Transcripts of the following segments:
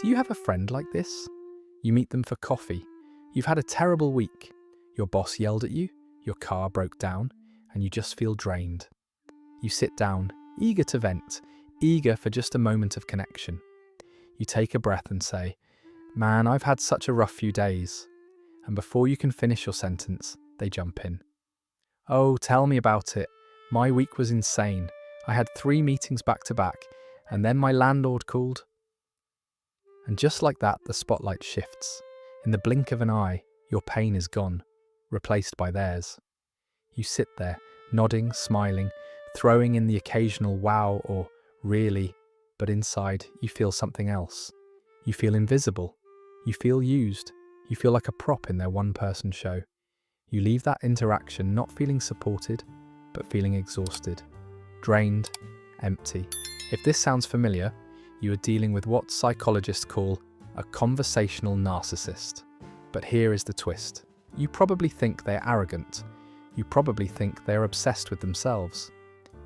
Do you have a friend like this? You meet them for coffee. You've had a terrible week. Your boss yelled at you, your car broke down, and you just feel drained. You sit down, eager to vent, eager for just a moment of connection. You take a breath and say, "Man, I've had such a rough few days." And before you can finish your sentence, they jump in. "Oh, tell me about it. My week was insane. I had 3 meetings back to back, and then my landlord called." And just like that, the spotlight shifts. In the blink of an eye, your pain is gone, replaced by theirs. You sit there, nodding, smiling, throwing in the occasional wow or really, but inside you feel something else. You feel invisible. You feel used. You feel like a prop in their one-person show. You leave that interaction not feeling supported, but feeling exhausted, drained, empty. If this sounds familiar, you are dealing with what psychologists call a conversational narcissist. But here is the twist. You probably think they're arrogant. You probably think they're obsessed with themselves.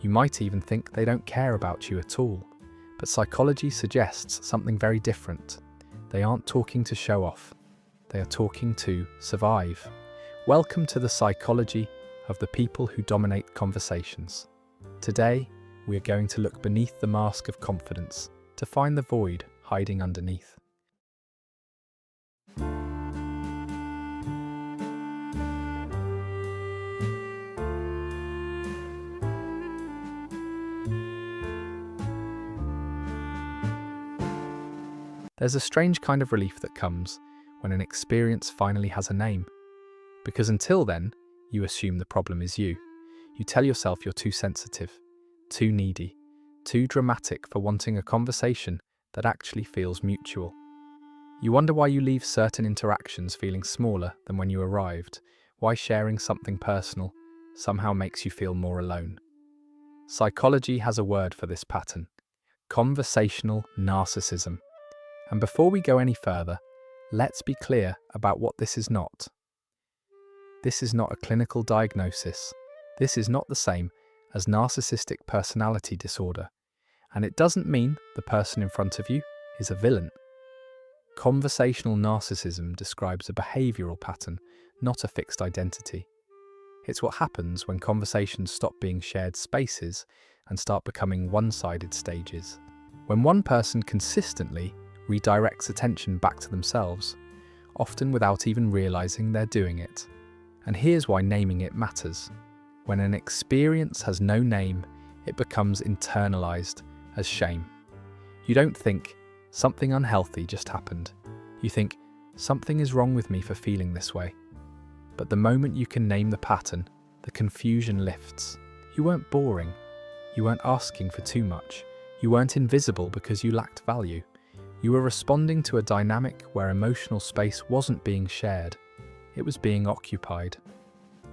You might even think they don't care about you at all. But psychology suggests something very different. They aren't talking to show off. They are talking to survive. Welcome to the psychology of the people who dominate conversations. Today, we are going to look beneath the mask of confidence to find the void hiding underneath. There's a strange kind of relief that comes when an experience finally has a name. Because until then, you assume the problem is you. You tell yourself you're too sensitive, too needy, too dramatic for wanting a conversation that actually feels mutual. You wonder why you leave certain interactions feeling smaller than when you arrived, why sharing something personal somehow makes you feel more alone. Psychology has a word for this pattern: conversational narcissism. And before we go any further, let's be clear about what this is not. This is not a clinical diagnosis. This is not the same as narcissistic personality disorder. And it doesn't mean the person in front of you is a villain. Conversational narcissism describes a behavioural pattern, not a fixed identity. It's what happens when conversations stop being shared spaces and start becoming one-sided stages. When one person consistently redirects attention back to themselves, often without even realizing they're doing it. And here's why naming it matters. When an experience has no name, it becomes internalized as shame. You don't think, something unhealthy just happened. You think, something is wrong with me for feeling this way. But the moment you can name the pattern, the confusion lifts. You weren't boring. You weren't asking for too much. You weren't invisible because you lacked value. You were responding to a dynamic where emotional space wasn't being shared, it was being occupied.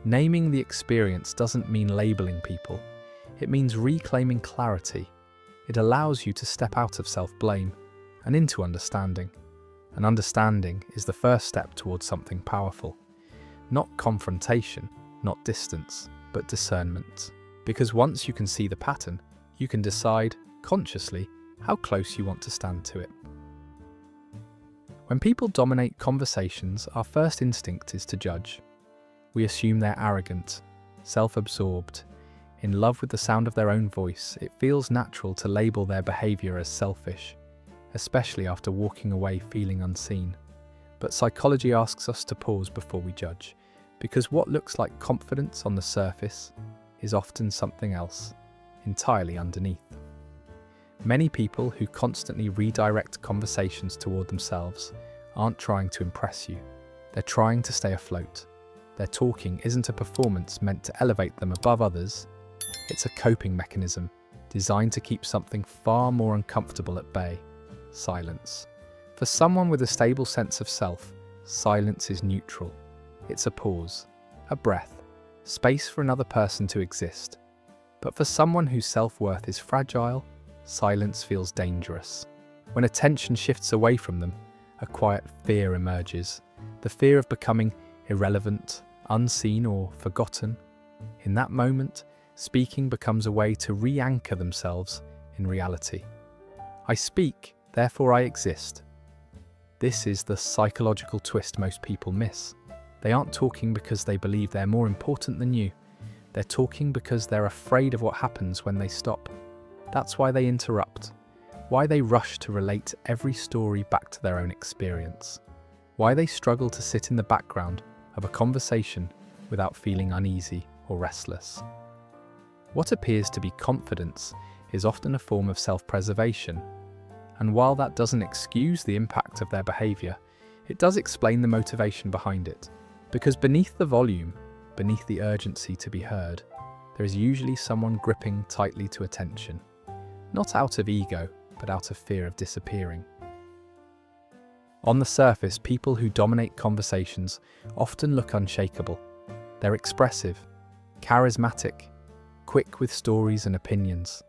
Naming the experience doesn't mean labeling people, it means reclaiming clarity. It allows you to step out of self-blame and into understanding. And understanding is the first step towards something powerful. Not confrontation, not distance, but discernment. Because once you can see the pattern, you can decide, consciously, how close you want to stand to it. When people dominate conversations, our first instinct is to judge. We assume they're arrogant, self-absorbed, in love with the sound of their own voice. It feels natural to label their behavior as selfish, especially after walking away feeling unseen. But psychology asks us to pause before we judge, because what looks like confidence on the surface is often something else, entirely underneath. Many people who constantly redirect conversations toward themselves aren't trying to impress you. They're trying to stay afloat. Their talking isn't a performance meant to elevate them above others. It's a coping mechanism designed to keep something far more uncomfortable at bay: silence. For someone with a stable sense of self, silence is neutral. It's a pause, a breath, space for another person to exist. But for someone whose self-worth is fragile, silence feels dangerous. When attention shifts away from them, a quiet fear emerges. The fear of becoming irrelevant, unseen, or forgotten. In that moment, speaking becomes a way to re-anchor themselves in reality. I speak, therefore I exist. This is the psychological twist most people miss. They aren't talking because they believe they're more important than you. They're talking because they're afraid of what happens when they stop. That's why they interrupt. Why they rush to relate every story back to their own experience. Why they struggle to sit in the background of a conversation without feeling uneasy or restless. What appears to be confidence is often a form of self-preservation. And while that doesn't excuse the impact of their behavior, it does explain the motivation behind it. Because beneath the volume, beneath the urgency to be heard, there is usually someone gripping tightly to attention. Not out of ego, but out of fear of disappearing. On the surface, people who dominate conversations often look unshakable. They're expressive, charismatic, quick with stories and opinions.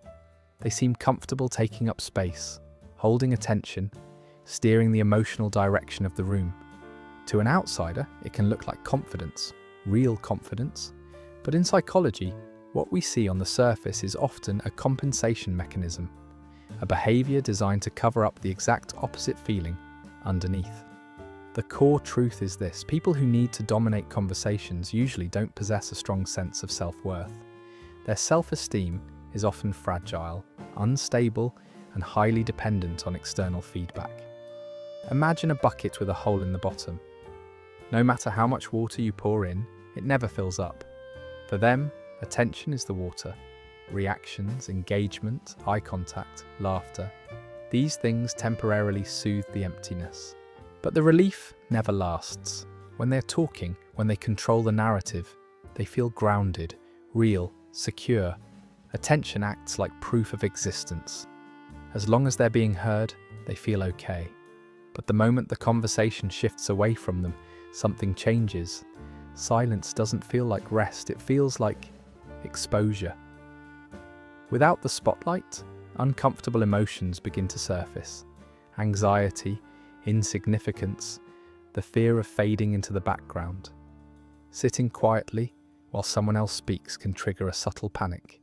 They seem comfortable taking up space, holding attention, steering the emotional direction of the room. To an outsider, it can look like confidence, real confidence. But in psychology, what we see on the surface is often a compensation mechanism, a behavior designed to cover up the exact opposite feeling underneath. The core truth is this: people who need to dominate conversations usually don't possess a strong sense of self-worth. Their self-esteem is often fragile, unstable, and highly dependent on external feedback. Imagine a bucket with a hole in the bottom. No matter how much water you pour in, it never fills up. For them, attention is the water. Reactions, engagement, eye contact, laughter. These things temporarily soothe the emptiness. But the relief never lasts. When they're talking, when they control the narrative, they feel grounded, real, secure. Attention acts like proof of existence. As long as they're being heard, they feel okay. But the moment the conversation shifts away from them, something changes. Silence doesn't feel like rest, it feels like exposure. Without the spotlight, uncomfortable emotions begin to surface. Anxiety, insignificance, the fear of fading into the background. Sitting quietly while someone else speaks can trigger a subtle panic.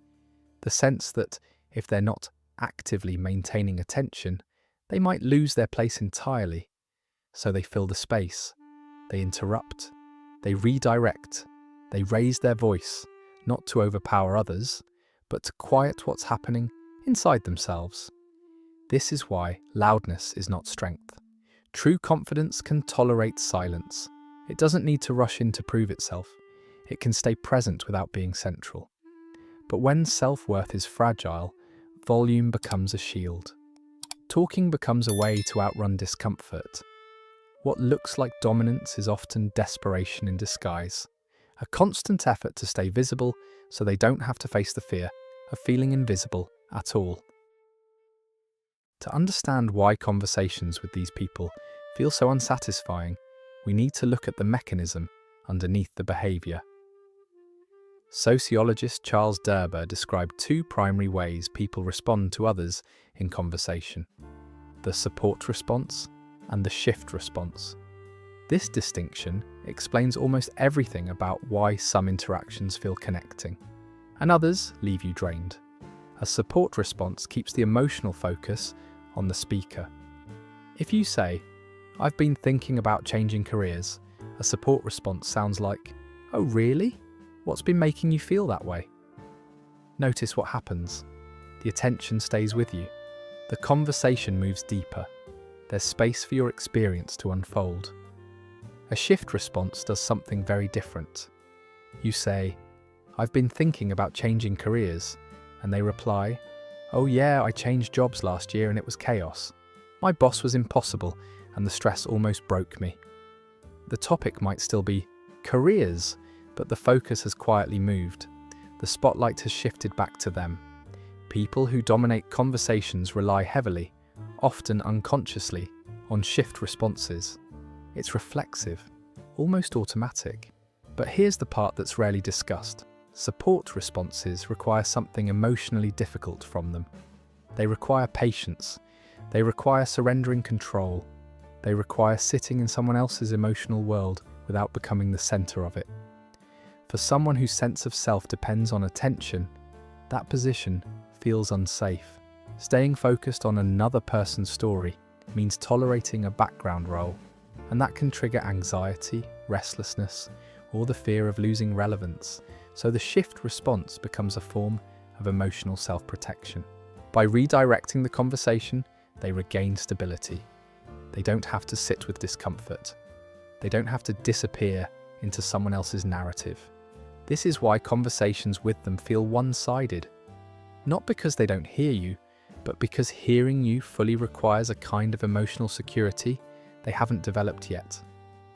The sense that if they're not actively maintaining attention, they might lose their place entirely. So they fill the space, they interrupt, they redirect, they raise their voice, not to overpower others, but to quiet what's happening inside themselves. This is why loudness is not strength. True confidence can tolerate silence. It doesn't need to rush in to prove itself. It can stay present without being central. But when self-worth is fragile, volume becomes a shield. Talking becomes a way to outrun discomfort. What looks like dominance is often desperation in disguise, a constant effort to stay visible so they don't have to face the fear of feeling invisible at all. To understand why conversations with these people feel so unsatisfying, we need to look at the mechanism underneath the behavior. Sociologist Charles Derber described two primary ways people respond to others in conversation: the support response and the shift response. This distinction explains almost everything about why some interactions feel connecting, and others leave you drained. A support response keeps the emotional focus on the speaker. If you say, "I've been thinking about changing careers," a support response sounds like, "Oh really? What's been making you feel that way?" Notice what happens. The attention stays with you. The conversation moves deeper. There's space for your experience to unfold. A shift response does something very different. You say, "I've been thinking about changing careers," and they reply, "Oh yeah, I changed jobs last year and it was chaos. My boss was impossible and the stress almost broke me." The topic might still be careers, but the focus has quietly moved. The spotlight has shifted back to them. People who dominate conversations rely heavily, often unconsciously, on shift responses. It's reflexive, almost automatic. But here's the part that's rarely discussed. Support responses require something emotionally difficult from them. They require patience. They require surrendering control. They require sitting in someone else's emotional world without becoming the center of it. For someone whose sense of self depends on attention, that position feels unsafe. Staying focused on another person's story, means tolerating a background role, and that can trigger anxiety, restlessness, or the fear of losing relevance, so the shift response becomes a form of emotional self-protection. By redirecting the conversation, they regain stability. They don't have to sit with discomfort. They don't have to disappear into someone else's narrative. This is why conversations with them feel one-sided. Not because they don't hear you, but because hearing you fully requires a kind of emotional security they haven't developed yet.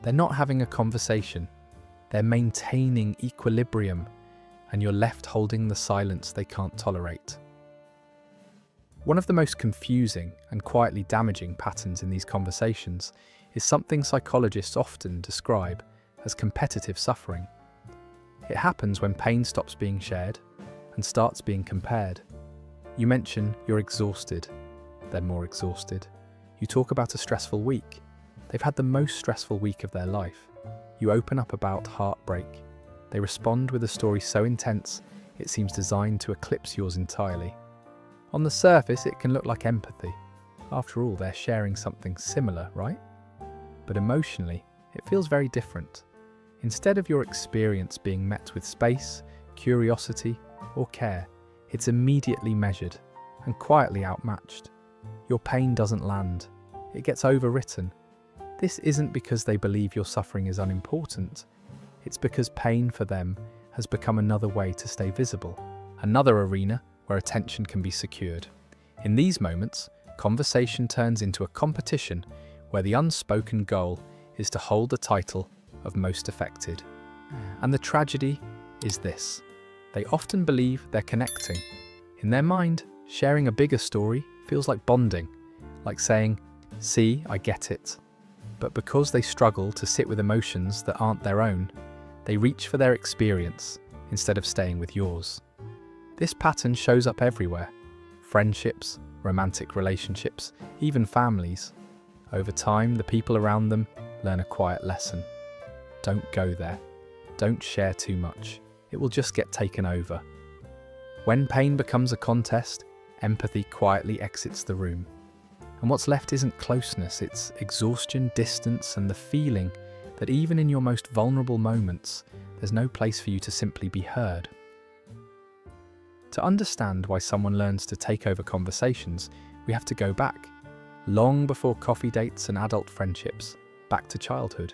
They're not having a conversation. They're maintaining equilibrium, and you're left holding the silence they can't tolerate. One of the most confusing and quietly damaging patterns in these conversations is something psychologists often describe as competitive suffering. It happens when pain stops being shared and starts being compared. You mention you're exhausted, they're more exhausted. You talk about a stressful week. They've had the most stressful week of their life. You open up about heartbreak. They respond with a story so intense it seems designed to eclipse yours entirely. On the surface, it can look like empathy. After all, they're sharing something similar, right? But emotionally, it feels very different. Instead of your experience being met with space, curiosity, or care, it's immediately measured and quietly outmatched. Your pain doesn't land. It gets overwritten. This isn't because they believe your suffering is unimportant. It's because pain for them has become another way to stay visible, another arena where attention can be secured. In these moments, conversation turns into a competition where the unspoken goal is to hold the title of most affected. And the tragedy is this: they often believe they're connecting. In their mind, sharing a bigger story feels like bonding, like saying, "See, I get it." But because they struggle to sit with emotions that aren't their own, they reach for their experience instead of staying with yours. This pattern shows up everywhere: friendships, romantic relationships, even families. Over time, the people around them learn a quiet lesson. Don't go there. Don't share too much. It will just get taken over. When pain becomes a contest, empathy quietly exits the room. And what's left isn't closeness, it's exhaustion, distance, and the feeling that even in your most vulnerable moments, there's no place for you to simply be heard. To understand why someone learns to take over conversations, we have to go back, long before coffee dates and adult friendships, back to childhood.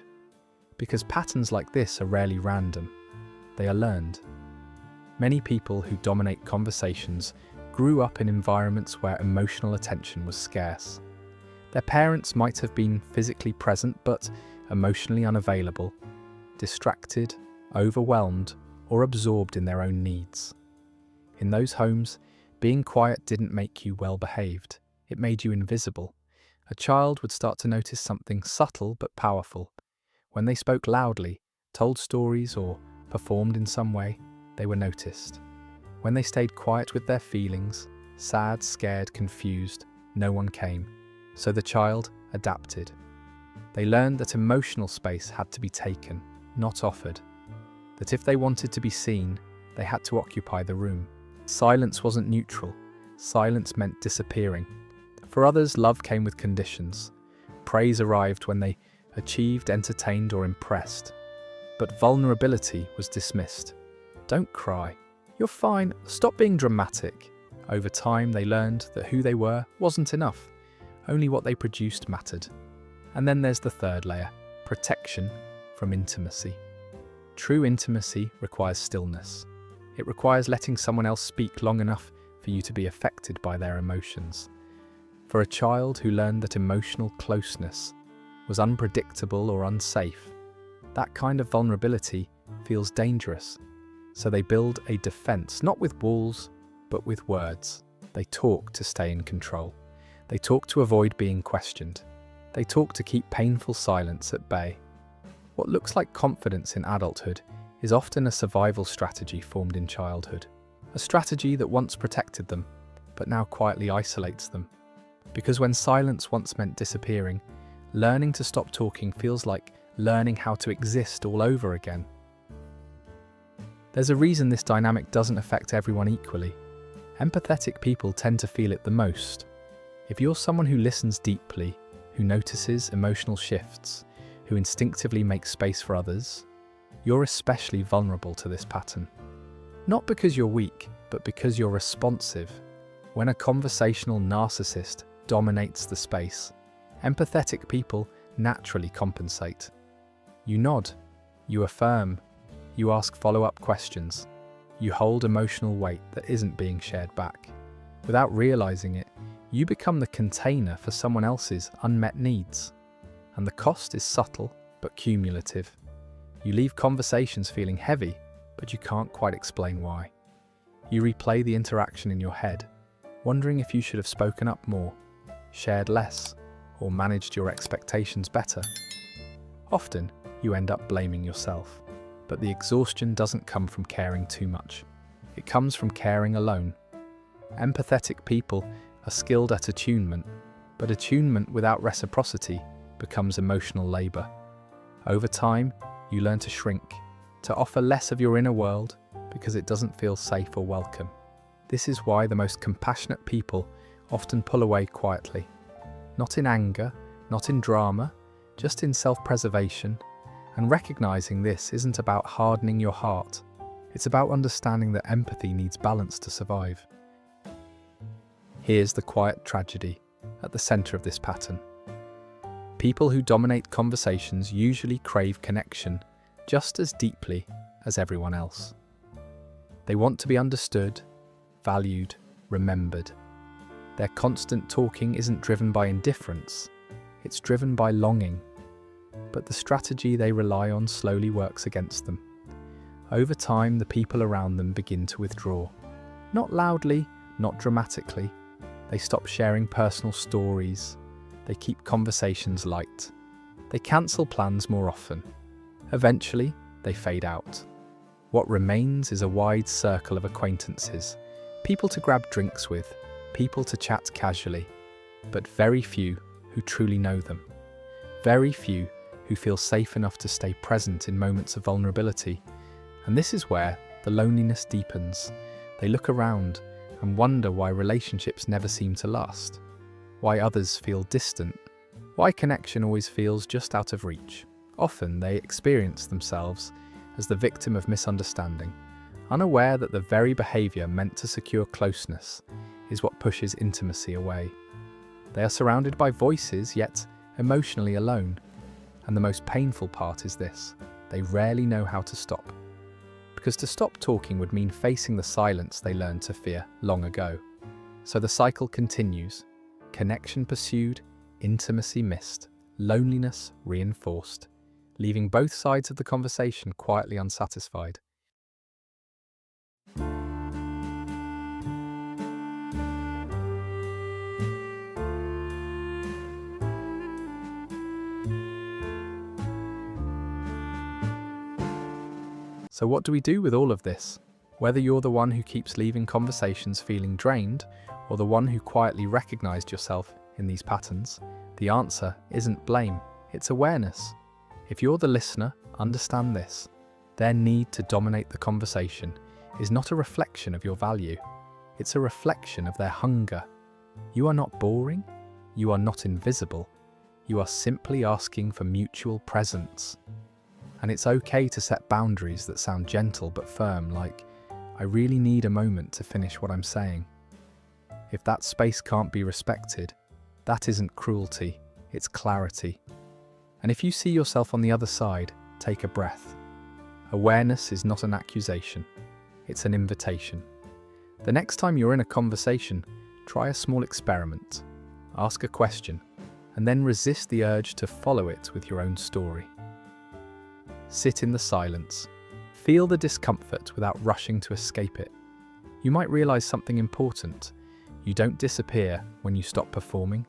Because patterns like this are rarely random. They are learned. Many people who dominate conversations grew up in environments where emotional attention was scarce. Their parents might have been physically present but emotionally unavailable, distracted, overwhelmed, or absorbed in their own needs. In those homes, being quiet didn't make you well-behaved. It made you invisible. A child would start to notice something subtle but powerful. When they spoke loudly, told stories, or performed in some way, they were noticed. When they stayed quiet with their feelings, sad, scared, confused, no one came. So the child adapted. They learned that emotional space had to be taken, not offered. That if they wanted to be seen, they had to occupy the room. Silence wasn't neutral. Silence meant disappearing. For others, love came with conditions. Praise arrived when they achieved, entertained, or impressed. But vulnerability was dismissed. Don't cry. You're fine. Stop being dramatic. Over time, they learned that who they were wasn't enough. Only what they produced mattered. And then there's the third layer: protection from intimacy. True intimacy requires stillness. It requires letting someone else speak long enough for you to be affected by their emotions. For a child who learned that emotional closeness was unpredictable or unsafe, that kind of vulnerability feels dangerous. So they build a defense, not with walls, but with words. They talk to stay in control. They talk to avoid being questioned. They talk to keep painful silence at bay. What looks like confidence in adulthood is often a survival strategy formed in childhood. A strategy that once protected them, but now quietly isolates them. Because when silence once meant disappearing, learning to stop talking feels like learning how to exist all over again. There's a reason this dynamic doesn't affect everyone equally. Empathetic people tend to feel it the most. If you're someone who listens deeply, who notices emotional shifts, who instinctively makes space for others, you're especially vulnerable to this pattern. Not because you're weak, but because you're responsive. When a conversational narcissist dominates the space, empathetic people naturally compensate. You nod, you affirm, you ask follow-up questions, you hold emotional weight that isn't being shared back. Without realizing it, you become the container for someone else's unmet needs. And the cost is subtle but cumulative. You leave conversations feeling heavy, but you can't quite explain why. You replay the interaction in your head, wondering if you should have spoken up more, shared less, or managed your expectations better. Often, you end up blaming yourself. But the exhaustion doesn't come from caring too much. It comes from caring alone. Empathetic people are skilled at attunement, but attunement without reciprocity becomes emotional labor. Over time, you learn to shrink, to offer less of your inner world because it doesn't feel safe or welcome. This is why the most compassionate people often pull away quietly. Not in anger, not in drama, just in self-preservation. And recognizing this isn't about hardening your heart. It's about understanding that empathy needs balance to survive. Here's the quiet tragedy at the center of this pattern. People who dominate conversations usually crave connection just as deeply as everyone else. They want to be understood, valued, remembered. Their constant talking isn't driven by indifference, it's driven by longing. But the strategy they rely on slowly works against them. Over time, the people around them begin to withdraw. Not loudly, not dramatically. They stop sharing personal stories. They keep conversations light. They cancel plans more often. Eventually, they fade out. What remains is a wide circle of acquaintances, people to grab drinks with, people to chat casually, but very few who truly know them. Very few who feel safe enough to stay present in moments of vulnerability. And this is where the loneliness deepens. They look around and wonder why relationships never seem to last, why others feel distant, why connection always feels just out of reach. Often they experience themselves as the victim of misunderstanding, unaware that the very behavior meant to secure closeness is what pushes intimacy away. They are surrounded by voices, yet emotionally alone. And the most painful part is this: they rarely know how to stop. Because to stop talking would mean facing the silence they learned to fear long ago. So the cycle continues. Connection pursued, intimacy missed, loneliness reinforced, leaving both sides of the conversation quietly unsatisfied. So what do we do with all of this? Whether you're the one who keeps leaving conversations feeling drained, or the one who quietly recognized yourself in these patterns, the answer isn't blame, it's awareness. If you're the listener, understand this. Their need to dominate the conversation is not a reflection of your value. It's a reflection of their hunger. You are not boring. You are not invisible. You are simply asking for mutual presence. And it's okay to set boundaries that sound gentle but firm, like, I really need a moment to finish what I'm saying. If that space can't be respected, that isn't cruelty, it's clarity. And if you see yourself on the other side, take a breath. Awareness is not an accusation, it's an invitation. The next time you're in a conversation, try a small experiment. Ask a question, and then resist the urge to follow it with your own story. Sit in the silence. Feel the discomfort without rushing to escape it. You might realize something important. You don't disappear when you stop performing.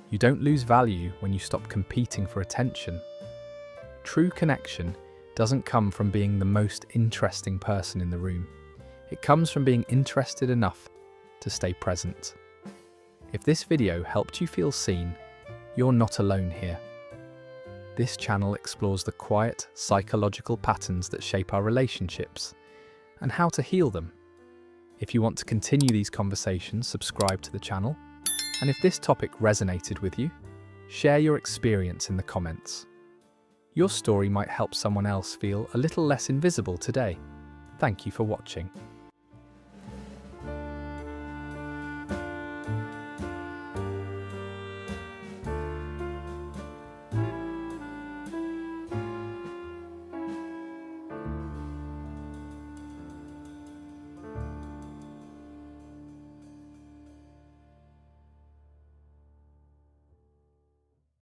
You don't lose value when you stop competing for attention. True connection doesn't come from being the most interesting person in the room. It comes from being interested enough to stay present. If this video helped you feel seen, you're not alone here. This channel explores the quiet, psychological patterns that shape our relationships and how to heal them. If you want to continue these conversations, subscribe to the channel. And if this topic resonated with you, Share your experience in the comments. Your story might help someone else feel a little less invisible today. Thank you for watching.